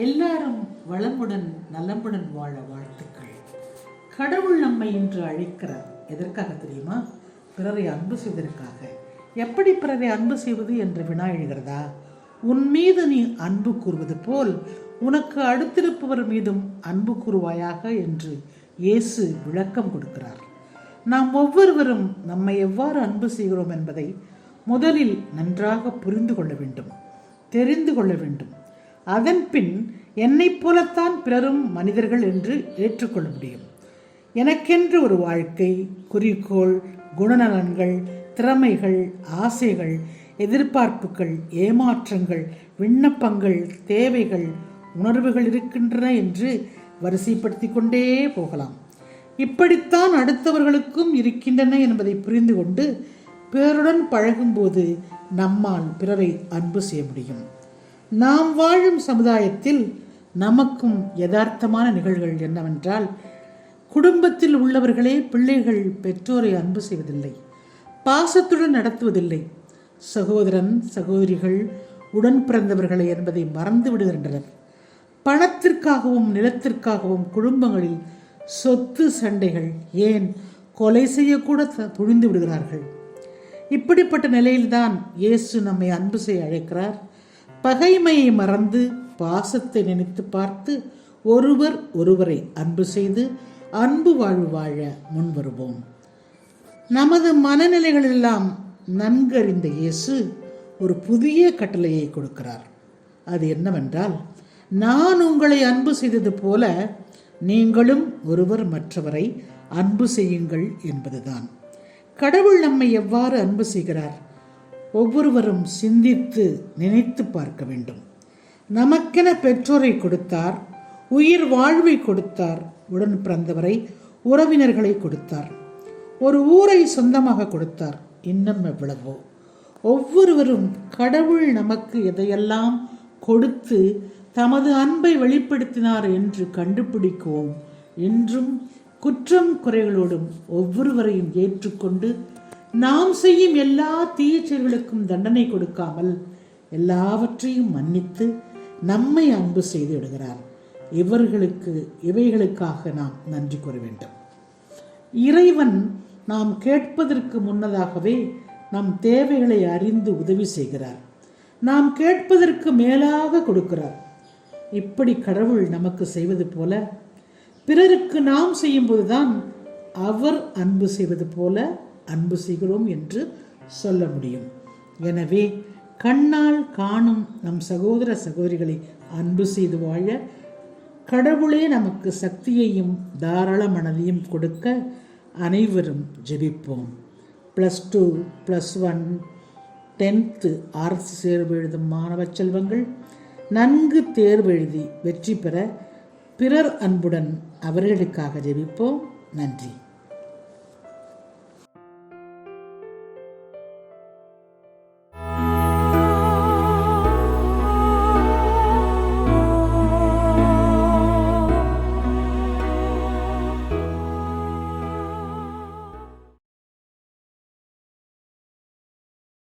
எல்லாரும் வளமுடன் நலமுடன் வாழ வாழ்த்துக்கள். கடவுள் நம்மை இன்று அழைக்கிறார். எதற்காக தெரியுமா? பிறரை அன்பு செய்வதற்காக. எப்படி பிறரை அன்பு செய்வது என்ற வினா எழுகிறதா? உன் மீது நீ அன்பு கூறுவது போல் உனக்கு அடுத்திருப்பவர் மீதும் அன்பு கூறுவாயாக என்று இயேசு விளக்கம் கொடுக்கிறார். நாம் ஒவ்வொருவரும் நம்மை எவ்வாறு அன்பு செய்கிறோம் என்பதை முதலில் நன்றாக புரிந்து கொள்ள வேண்டும், தெரிந்து கொள்ள வேண்டும். அதன் பின் என்னைப் போலத்தான் பிறரும் மனிதர்கள் என்று ஏற்றுக்கொள்ள முடியும். எனக்கென்று ஒரு வாழ்க்கை, குறிக்கோள், குணநலன்கள், திறமைகள், ஆசைகள், எதிர்பார்ப்புகள், ஏமாற்றங்கள், விண்ணப்பங்கள், தேவைகள், உணர்வுகள் இருக்கின்றன என்று வரிசைப்படுத்தி கொண்டே போகலாம். இப்படித்தான் அடுத்தவர்களுக்கும் இருக்கின்றன என்பதை புரிந்து கொண்டு பிறருடன் பழகும்போது நம்மால் பிறரை அன்பு செய்ய முடியும். நாம் வாழும் சமுதாயத்தில் நமக்கும் யதார்த்தமான நிகழ்வுகள் என்னவென்றால், குடும்பத்தில் உள்ளவர்களே பிள்ளைகள் பெற்றோரை அன்பு செய்வதில்லை, பாசத்துடன் நடத்துவதில்லை. சகோதரன் சகோதரிகள் உடன் பிறந்தவர்களை என்பதை மறந்து விடுகின்றனர். பணத்திற்காகவும் நிலத்திற்காகவும் குடும்பங்களில் சொத்து சண்டைகள், ஏன் கொலை செய்யக்கூட துணிந்து விடுகிறார்கள். இப்படிப்பட்ட நிலையில்தான் இயேசு நம்மை அன்பு செய்ய அழைக்கிறார். பகைமையை மறந்து பாசத்தை நினைத்து பார்த்து ஒருவர் ஒருவரை அன்பு செய்து அன்பு வாழ்வு வாழ முன்வருவோம். நமது மனநிலைகளெல்லாம் நன்கறிந்த இயேசு ஒரு புதிய கட்டளையை கொடுக்கிறார். அது என்னவென்றால், நான் உங்களை அன்பு செய்தது போல நீங்களும் ஒருவர் மற்றவரை அன்பு செய்யுங்கள் என்பதுதான். கடவுள் நம்மை எவ்வாறு அன்பு செய்கிறார்? ஒவ்வொருவரும் சிந்தித்து நினைத்து பார்க்க வேண்டும். நமக்கென பெற்றோரை கொடுத்தார், உயிர் வாழ்வை கொடுத்தார், உடன் பிறந்தவரை உறவினர்களை கொடுத்தார், ஒரு ஊரை சொந்தமாக கொடுத்தார், இன்னும் எவ்வளவோ. ஒவ்வொருவரும் கடவுள் நமக்கு எதையெல்லாம் கொடுத்து தமது அன்பை வெளிப்படுத்தினார் என்று கண்டுபிடிக்குவோம். என்றும் குற்றம் குறைகளோடும் ஒவ்வொருவரையும் ஏற்றுக்கொண்டு நாம் செய்யும் எல்லா தீய செயல்களுக்கும் தண்டனை கொடுக்காமல் எல்லாவற்றையும் மன்னித்து நம்மை அன்பு செய்து விடுகிறார். இவைகளுக்காக நாம் நன்றி கூற வேண்டும். இறைவன் நாம் கேட்பதற்கு முன்னதாகவே நம் தேவைகளை அறிந்து உதவி செய்கிறார். நாம் கேட்பதற்கு மேலாக கொடுக்கிறார். இப்படி கடவுள் நமக்கு செய்வது போல பிறருக்கு நாம் செய்யும்போதுதான் அவர் அன்பு செய்வது போல அன்பு செய்கிறோம் என்று சொல்ல முடியும். எனவே கண்ணால் காணும் நம் சகோதர சகோதரிகளை அன்பு செய்து வாழ கடவுளே நமக்கு சக்தியையும் தாராள மனதையும் கொடுக்க அனைவரும் ஜெபிப்போம். +2, +1, 10th அரசு தேர்வு எழுதும் மாணவ செல்வங்கள் நன்கு தேர்வு எழுதி வெற்றி பெற பிறர் அன்புடன் அவர்களுக்காக ஜெபிப்போம். நன்றி.